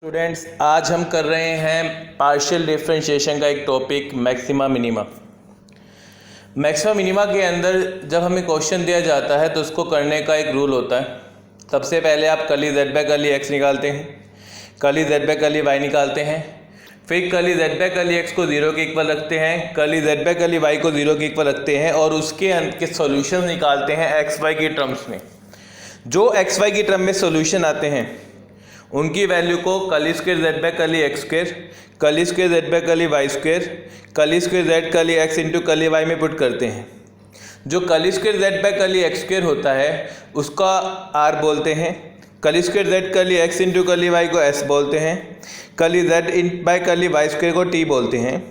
Students, आज हम कर रहे हैं पार्शियल डिफरेंशिएशन का एक topic maxima minima. Maxima minima के अंदर जब हमें क्वेश्चन दिया जाता है तो उसको करने का एक रूल होता है। सबसे पहले आप curly Z by curly X निकालते हैं, curly Z by curly Y निकालते हैं, फिर curly Z by curly X को जीरो के इक्वल रखते हैं, curly Z by curly Y को जीरो के इक्वल रखते हैं और उसके अंत के सॉल्यूशन निकालते हैं एक्स वाई की टर्म्स में। जो एक्स वाई की टर्म में सॉल्यूशन आते हैं उनकी वैल्यू को curly square Z by curly x square, curly square Z by curly Y square, curly square Z curly x into curly Y में पुट करते हैं। जो curly square Z by curly x square होता है उसका R बोलते हैं, curly square Z curly x into curly Y को एस बोलते हैं, curly Z in by curly Y square को टी बोलते हैं।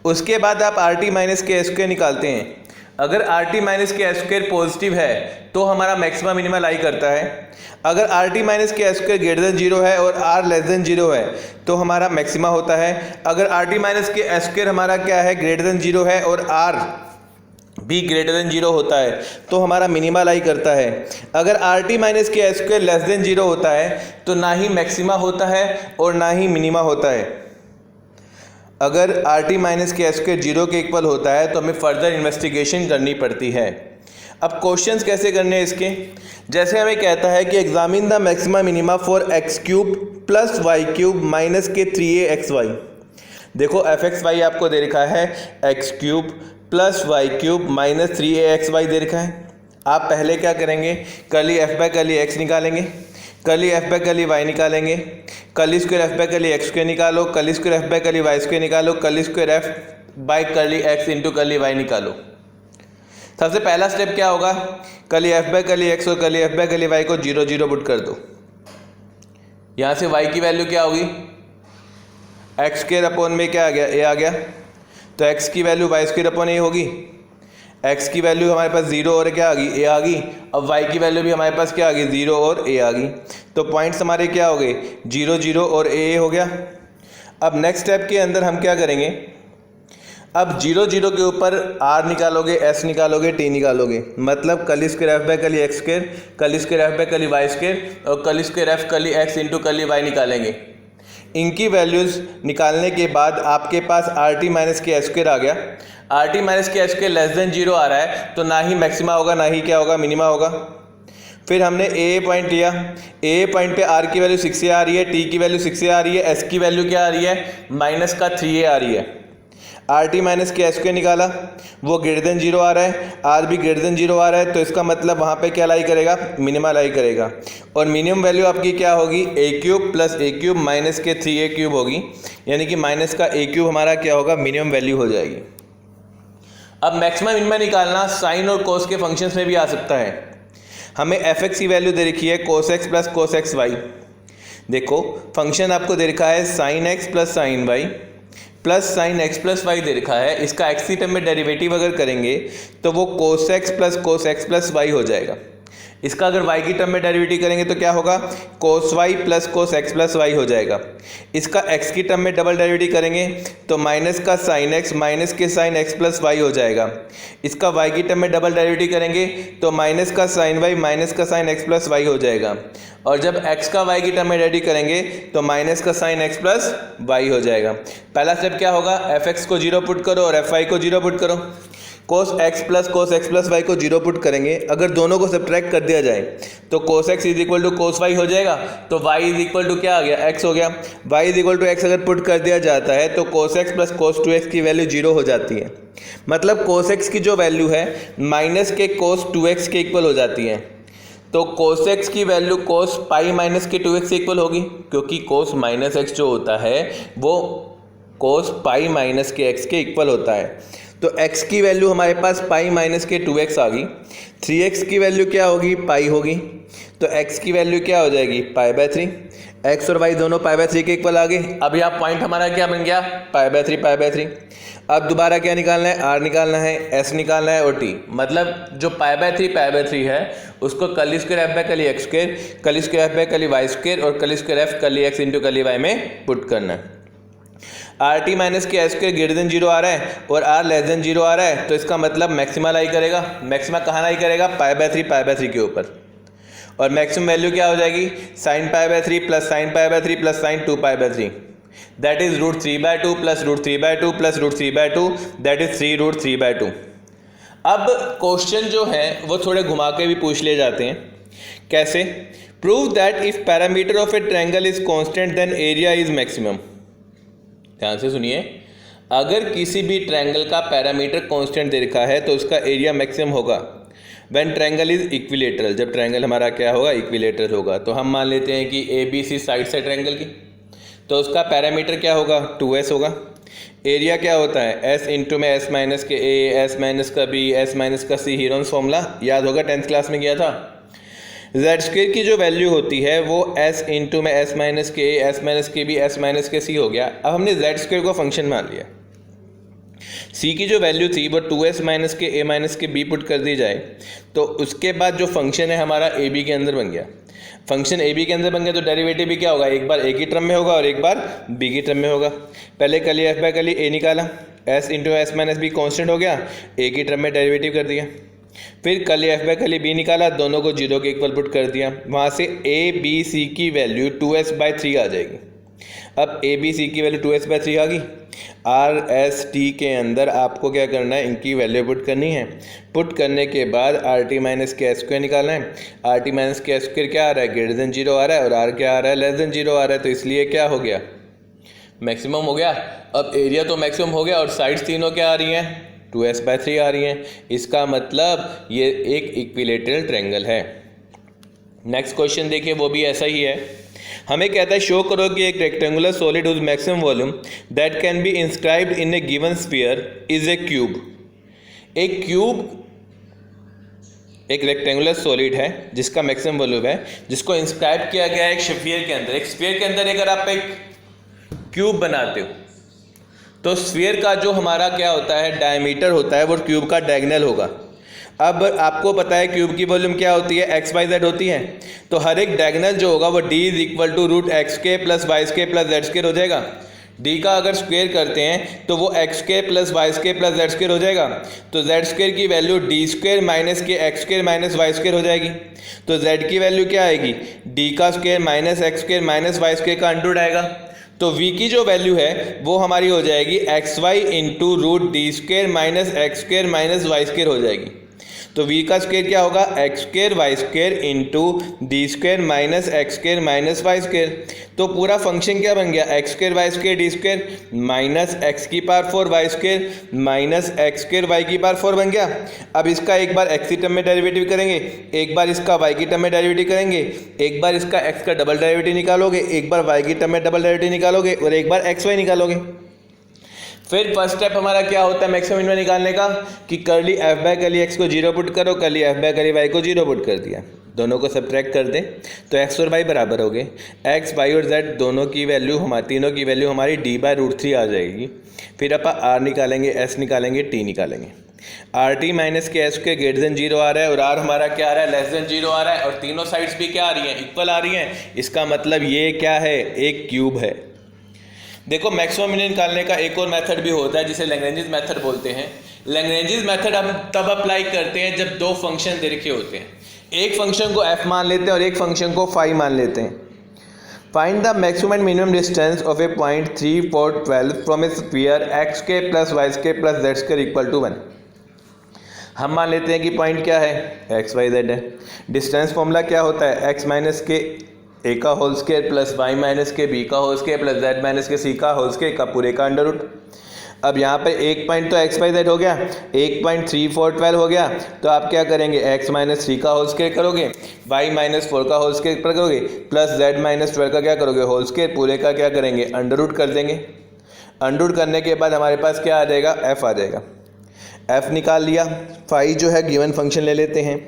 उसके बाद आप आर टी माइनस के एस स्क्वायर निकालते हैं। अगर आर टी माइनस के एस स्क्वायर पॉजिटिव है तो हमारा मैक्सिमा मिनिमा लाई करता है। अगर आर टी माइनस के S square greater than zero है और आर लेस देन जीरो है तो हमारा मैक्सिमा होता है। अगर आर टी माइनस के एस स्क्वायर हमारा क्या है, ग्रेटर देन जीरो है और आर भी ग्रेटर देन जीरो होता है तो हमारा मिनिमा लाई करता है। अगर आर टी माइनस के S square less than zero होता है तो ना ही मैक्सिमा होता है और ना ही मिनिमा होता है। अगर आर टी माइनस के एस स्क्वायर जीरो के इक्वल होता है तो हमें फर्दर इन्वेस्टिगेशन करनी पड़ती है। अब क्वेश्चंस कैसे करने हैं इसके, जैसे हमें कहता है कि examine the maxima minima for x cube plus y cube minus के 3a एक्स वाई। देखो एफ एक्स वाई आपको दे रखा है x cube plus y cube minus 3a x y दे रखा है। आप पहले क्या करेंगे, curly f by curly x निकालेंगे, curly f by curly Y निकालेंगे, curly square F by curly x square निकालो, curly square F by curly Y square निकालो, curly square F by curly x into curly y निकालो। सबसे पहला step क्या होगा, curly f by curly x और curly f by curly Y को zero zero put कर दो। यहाँ से वाई की वैल्यू क्या होगी, एक्स स्क्वायर अपॉन में क्या आ गया, ए आ गया, तो एक्स की वैल्यू वाई स्क्वायर अपॉन ए होगी। एक्स की वैल्यू हमारे पास जीरो और क्या आ गई, ए आ गई। अब वाई की वैल्यू भी हमारे पास क्या आ गई, जीरो और ए आ गई। तो पॉइंट्स हमारे क्या हो गए, जीरो जीरो और ए हो गया। अब नेक्स्ट स्टेप के अंदर हम क्या करेंगे, अब जीरो जीरो के ऊपर आर निकालोगे, एस निकालोगे, टी निकालोगे, मतलब curly square F by curly x square, curly square F by curly Y square और curly square F curly x into curly Y निकालेंगे। इनकी वैल्यूज़ निकालने के बाद आपके पास आर टी माइनस के एस स्क्वायर आ गया। आर टी माइनस के S square less than zero आ रहा है तो ना ही मैक्सिमा होगा ना ही क्या होगा, मिनिमा होगा। फिर हमने ए पॉइंट लिया, ए पॉइंट पे आर की वैल्यू 6 आ रही है, टी की वैल्यू 6 आ रही है, एस की वैल्यू क्या आ रही है, माइनस का 3a आ रही है। आर टी माइनस के एस स्क्वायर निकाला, वो ग्रेटर देन जीरो आ रहा है, आर भी ग्रेटर देन जीरो आ रहा है, तो इसका मतलब वहाँ पे क्या लाई करेगा, मिनिमा लाई करेगा। और मिनिमम वैल्यू आपकी क्या होगी, ए क्यूब प्लस ए क्यूब माइनस के 3a क्यूब होगी, यानी कि माइनस का ए क्यूब हमारा क्या होगा, मिनिमम वैल्यू हो जाएगी। अब मैक्सिमम मिनिमा निकालना साइन और कोस के फंक्शंस में भी आ सकता है। हमें एफ एक्स की वैल्यू दे रखी है cos X plus cos X Y. देखो फंक्शन आपको दे रखा है sine X plus sine Y plus sine X plus Y दे रखा है। इसका एक्स की टर्म में डेरिवेटिव अगर करेंगे तो वो कोस एक्स प्लस वाई हो जाएगा। इसका अगर y की टर्म में डेरिवेटिव करेंगे तो क्या होगा, cos Y plus cos X plus Y हो जाएगा। इसका x की टर्म में डबल डेरिवेटिव करेंगे तो माइनस का साइन एक्स माइनस के साइन एक्स प्लस वाई हो जाएगा। इसका y की टर्म में डबल डेरिवेटिव करेंगे तो माइनस का साइन वाई माइनस का साइन एक्स प्लस वाई हो जाएगा। और जब x का y की टर्म में डेरिवेटिव करेंगे तो माइनस का साइन एक्स प्लस वाई हो जाएगा। पहला स्टेप क्या होगा, एफ एक्स को जीरो पुट करो और एफ वाई को जीरो पुट करो। कोस एक्स प्लस वाई को जीरो पुट करेंगे, अगर दोनों को सब्ट्रैक्ट कर दिया जाए तो cos X is equal to cos Y हो जाएगा, तो वाई इज इक्वल टू क्या आ गया, एक्स हो गया। Y is equal to X अगर पुट कर दिया जाता है तो कोस एक्स प्लस कोस 2x की वैल्यू जीरो हो जाती है। मतलब कोस एक्स की जो वैल्यू है माइनस के कोस 2x के इक्वल हो जाती है। तो कोस एक्स की वैल्यू कोस पाई माइनस के 2x से इक्वल होगी, क्योंकि कोस माइनस एक्स जो होता है वो कोस पाई माइनस के x के इक्वल होता है। तो x की वैल्यू हमारे पास पाई माइनस के 2x आ गई, 3x की वैल्यू क्या होगी, पाई होगी, तो x की वैल्यू क्या हो जाएगी, पाई बाय 3। x और y दोनों पाई बाय 3 के इक्वल आ गए। अब यहाँ पॉइंट हमारा क्या बन गया, पाई बाय 3। अब दोबारा क्या निकालना है, r निकालना है, s निकालना है और t। मतलब जो पाई बाय 3 है उसको curly square F by curly x square, curly square F by curly Y square और curly square F curly x into curly Y में पुट करना है। आर टी माइनस के S square greater than zero आ रहा है और R less than zero आ रहा है, तो इसका मतलब मैक्सिमा लाई करेगा। मैक्सिमा कहाँ लाई करेगा, पाई बाय 3 के ऊपर। और मैक्सिमम वैल्यू क्या हो जाएगी, sine pi by 3 plus sine pi by 3 plus sign 2 pi by 3, that is √3/2 plus √3/2 plus √3/2, that is 3√3/2। अब क्वेश्चन जो है वो थोड़े घुमा के भी पूछ ले जाते हैं। कैसे? Prove that if parameter of a triangle is constant then area is maximum. ध्यान से सुनिए, अगर किसी भी ट्रायंगल का पैरामीटर कांस्टेंट दे रखा है तो उसका एरिया मैक्सिमम होगा व्हेन ट्रायंगल इज इक्विलेटरल, जब ट्रायंगल हमारा क्या होगा, इक्विलेटरल होगा। तो हम मान लेते हैं कि ABC साइड से ट्रायंगल की, तो उसका पैरामीटर क्या होगा, 2S होगा। एरिया क्या होता है, S इंटू में S माइनस के A, S माइनस का B, S माइनस का C, हीरोन्स फॉर्मूला याद होगा, 10th क्लास में किया था। जेड स्क्वायर की जो वैल्यू होती है वो S इंटू में S माइनस के A, S माइनस के B, S माइनस के C हो गया। अब हमने जेड स्क्वायर को फंक्शन मान लिया। C की जो वैल्यू थी वो 2S माइनस के A माइनस के B पुट कर दी जाए तो उसके बाद जो फंक्शन है हमारा AB के अंदर बन गया। फंक्शन AB के अंदर बन गया तो डेरिवेटिव भी क्या होगा, एक बार A की टर्म में होगा और एक बार B की टर्म में होगा। पहले कली F बाय कली A निकाला, S into S minus B constant हो गया, A की टर्म में डेरिवेटिव कर दिया। फिर कली F बाय कली B निकाला, दोनों को 0 के इक्वल पुट कर दिया। वहाँ से A B C की वैल्यू 2S/3 आ जाएगी। अब A B C की वैल्यू 2S/3 आ गई। R S T के अंदर आपको क्या करना है, इनकी वैल्यू पुट करनी है। पुट करने के बाद RT माइनस के स्क्वायर निकालना है। RT माइनस के स्क्वायर क्या आ रहा है, ग्रेटर देन 0 आ रहा है, और R क्या आ रहा है, लेस देन 0 आ रहा है, तो इसलिए क्या हो गया, मैक्सिमम हो गया। अब एरिया तो मैक्सिमम हो गया और साइड्स तीनों क्या आ रही हैं, 2S/3 आ रही हैं। इसका मतलब ये एक इक्विलेटरल ट्रायंगल है। नेक्स्ट क्वेश्चन देखिए, वो भी ऐसा ही है। हमें कहता है शो करो कि एक rectangular solid whose maximum volume that can be inscribed in a given sphere is a cube. एक क्यूब एक रेक्टेंगुलर सॉलिड है जिसका मैक्सिमम वॉल्यूम है, जिसको इंस्क्राइब किया गया है एक स्फीयर के अंदर। एक स्फीयर के अंदर अगर आप एक क्यूब बनाते हो तो स्फीयर का जो हमारा क्या होता है, डायमीटर होता है, वो क्यूब का डायगोनल होगा। अब आपको पता है क्यूब की वॉल्यूम क्या होती है, XYZ होती है। तो हर एक डायगोनल जो होगा वो D is equal to √XK plus YSK plus ZSK हो जाएगा। D का अगर स्क्वायर करते हैं तो वो XK plus YSK plus ZSK हो जाएगा। तो Z² की वैल्यू D² माइनस के X² माइनस Y² हो जाएगी। तो Z की वैल्यू क्या आएगी, D का square minus X² minus YSK का अंडर आएगा। तो V की जो वैल्यू है वो हमारी हो जाएगी XY into √D² minus X² minus Y² हो जाएगी। तो V का स्क्वायर क्या होगा, X² Y² into D² minus X² minus Y²। तो पूरा फंक्शन क्या बन गया, X² Y² D² minus X की power 4 Y² minus X² Y की पावर 4 बन गया। अब इसका एक बार X की टर्म में डेरिवेटिव करेंगे, एक बार इसका Y की टर्म में डेरिवेटिव करेंगे, एक बार इसका X का डबल डेरिवेटिव निकालोगे, एक बार Y की टर्म में डबल डेरिवेटिव निकालोगे और एक बार XY निकालोगे। फिर फर्स्ट स्टेप हमारा क्या होता है मैक्सिमम मिनिमम निकालने का, कि करली F बाय करली X को 0 पुट करो, करली F बाय करली Y को 0 पुट कर दिया। दोनों को सब्ट्रैक्ट कर दें तो X और Y बराबर हो गए। X Y और Z दोनों की वैल्यू हमारी, तीनों की वैल्यू हमारी D/√3 आ जाएगी। फिर अपन R निकालेंगे, S निकालेंगे, T निकालेंगे। RT माइनस के S के ग्रेटर देन 0 आ रहा है और R हमारा क्या आ रहा है, लेस देन 0 आ रहा है, और तीनों साइड्स भी क्या आ रही हैं, इक्वल आ रही हैं। इसका मतलब ये क्या है, एक क्यूब है। देखो मैक्सिमम मिनिमम निकालने का एक और मेथड भी होता है जिसे लैग्रेंजेस मेथड बोलते हैं। लैग्रेंजेस मेथड हम तब अप्लाई करते हैं जब दो फंक्शन दे रखे होते हैं। एक फंक्शन को f मान लेते हैं और एक फंक्शन को फाई मान लेते हैं। Find the maximum and minimum distance of a point 3 4 12 from a sphere XK plus YSK plus ZSK equal to 1। हम मान लेते हैं कि पॉइंट क्या है, XYZ है। डिस्टेंस फॉर्मूला क्या होता है, x माइनस के A का whole square plus Y minus के B का whole square plus Z minus के C का होल स्क्वायर का पूरे का अंडर रूट। अब यहाँ पे एक पॉइंट तो XYZ हो गया, एक पॉइंट 3 4 12 हो गया। तो आप क्या करेंगे, x माइनस 3 का होल स्क्वायर करोगे, y माइनस 4 का होल स्क्वायर करोगे, प्लस z माइनस 12 का क्या करोगे, होल स्क्वायर, पूरे का क्या करेंगे, अंडर रूट कर देंगे। अंडर रूट करने के बाद हमारे पास क्या आ जाएगा, f आ जाएगा। f निकाल लिया। फाई जो है गिवन फंक्शन ले लेते हैं।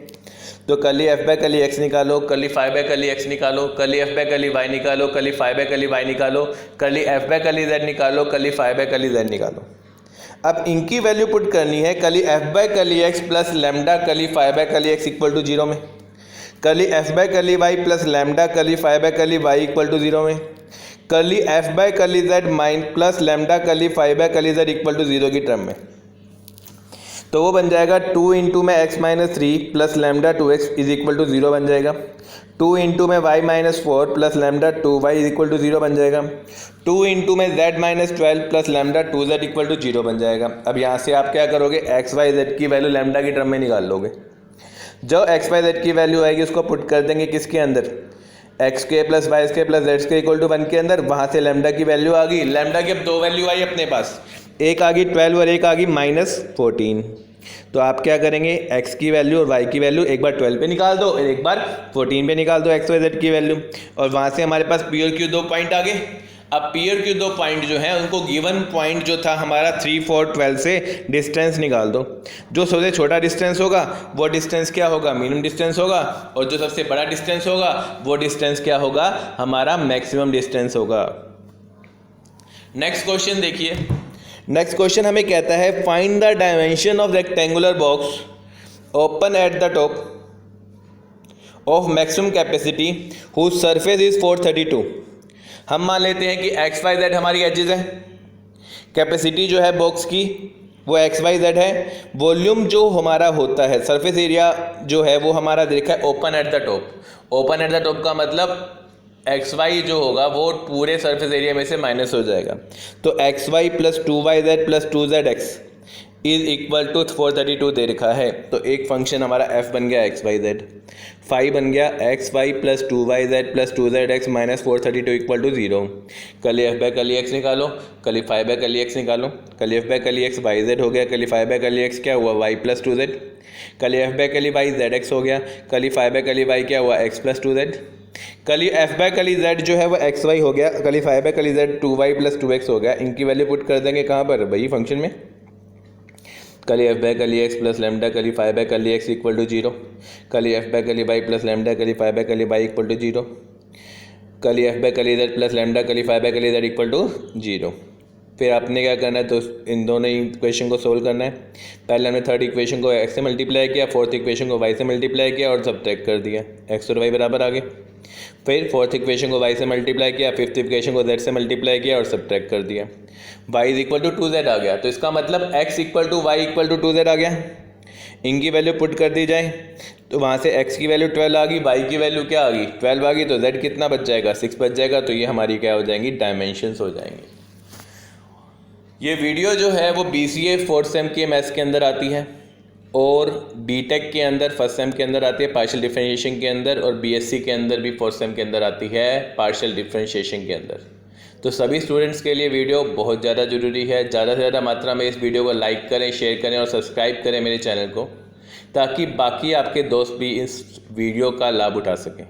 तो कली f बाय कली x निकालो, कली फाई बाय कली x निकालो, कली f बाय कली y निकालो, कली फाई बाय कली y निकालो, कली f बाय कली z निकालो, कली फाई बाय कली z निकालो। अब इनकी वैल्यू पुट करनी है कली f बाय कली x प्लस लैम्डा कली फाई बाय कली x इक्वल टू 0 में, कली f बाय कली y प्लस लैम्डा कली फाई बाय कली y इक्वल टू 0 में, कली f बाय कली z माइन प्लस लैम्डा कली फाई बाय कली z इक्वल टू 0 की टर्म में। तो वो बन जाएगा 2 इंटू में x minus 3 plus lambda 2x is equal to 0 बन जाएगा। 2 इंटू में y minus 4 plus lambda 2y is equal to 0 बन जाएगा। 2 इंटू में z minus 12 plus lambda 2z equal to 0 बन जाएगा। अब यहाँ से आप क्या करोगे, एक्स वाई जेड की वैल्यू लैम्डा की टर्म में निकाल लोगे। जो एक्स वाई जेड की वैल्यू आएगी उसको पुट कर देंगे किसके अंदर, एक्स के plus Y square plus Z square equal to 1 के अंदर। वहाँ से लैम्डा की वैल्यू आ गई, लैम्डा की अब दो वैल्यू आई अपने पास, एक आ गई 12 और एक आ गई -14। तो आप क्या करेंगे, x की वैल्यू और y की वैल्यू एक बार 12 पे निकाल दो और एक बार 14 पे निकाल दो x y z की वैल्यू, और वहाँ से हमारे पास पी और क्यू दो पॉइंट आ गए। अब पी और क्यू दो पॉइंट जो है उनको गिवन पॉइंट जो था हमारा 3, 4, 12 से डिस्टेंस निकाल दो। जो सबसे छोटा डिस्टेंस होगा वो डिस्टेंस क्या होगा, मिनिमम डिस्टेंस होगा, और जो सबसे बड़ा डिस्टेंस होगा वो डिस्टेंस क्या होगा, हमारा मैक्सिमम डिस्टेंस होगा। नेक्स्ट क्वेश्चन देखिए। नेक्स्ट क्वेश्चन हमें कहता है find the dimension of rectangular box open at the top of maximum capacity whose surface is 432। हम मान लेते हैं कि एक्स वाई जेड हमारी एजेस है, कैपेसिटी जो है बॉक्स की वो एक्स वाई जेड है, वॉल्यूम जो हमारा होता है, सरफेस एरिया जो है वो हमारा देखा है open at the top. Open at the top का मतलब एक्स वाई जो होगा वो पूरे सरफेस एरिया में से माइनस हो जाएगा। तो x y plus 2y z plus 2z x is equal to 432 दे रखा है। तो एक फंक्शन हमारा f बन गया एक्स वाई जेड, फाई बन गया x y plus 2y z plus 2z x minus 432 equal to 0। कली f बाय कली x निकालो, कली फाई बाय कली x निकालो, कली f बाय कली x वाई जेड हो गया, कली फाई बाय कली x क्या हुआ y प्लस 2z, कली f बाय कली y जेड एक्स हो गया, कली फाई बाय कली y क्या हुआ x प्लस 2z, कली f बाय कली z जो है वो एक्स वाई हो गया, कली फाई बाय कली z 2y प्लस 2x हो गया। इनकी वैल्यू पुट कर देंगे कहाँ पर, वही फंक्शन में। कली f बाय कली x प्लस लैम्डा कली फाई बाय कली x इक्वल टू 0, कली f बाय कली y प्लस लैम्डा कली फाई बाय कली y इक्वल टू 0, कली f बाय कली z प्लस लैम्डा कली फाई बाय कली z इक्वल टू 0। फिर आपने क्या करना है, तो इन दोनों इक्वेशन को सोल्व करना है। पहले हमने थर्ड इक्वेशन को x से मल्टीप्लाई किया, फोर्थ इक्वेशन को y से मल्टीप्लाई किया और सब्ट्रैक्ट कर दिया, x और y बराबर आ गए। फिर फोर्थ इक्वेशन को y से मल्टीप्लाई किया, फिफ्थ इक्वेशन को z से मल्टीप्लाई किया और सब्ट्रैक्ट कर दिया, y is equal to 2z आ गया। तो इसका मतलब x equal to y equal to 2z आ गया। इनकी वैल्यू पुट कर दी जाए तो वहाँ से x की वैल्यू 12 आ गई, y की वैल्यू क्या आ गई 12 आ गई, तो z कितना बच जाएगा 6 बच जाएगा। तो ये हमारी क्या हो जाएंगी, डायमेंशंस हो जाएंगे। ये वीडियो जो है वो BCA 4th सेम के मैथ्स के अंदर आती है और BTech के अंदर फर्स्ट सेम के अंदर आती है पार्शियल डिफरेंशिएशन के अंदर, और BSc के अंदर भी 4th सेम के अंदर आती है पार्शियल डिफरेंशिएशन के अंदर। तो सभी स्टूडेंट्स के लिए वीडियो बहुत ज़्यादा ज़रूरी है। ज़्यादा से ज़्यादा मात्रा में इस वीडियो को लाइक करें, शेयर करें और सब्सक्राइब करें मेरे चैनल को, ताकि बाकी आपके दोस्त भी इस वीडियो का लाभ उठा सकें।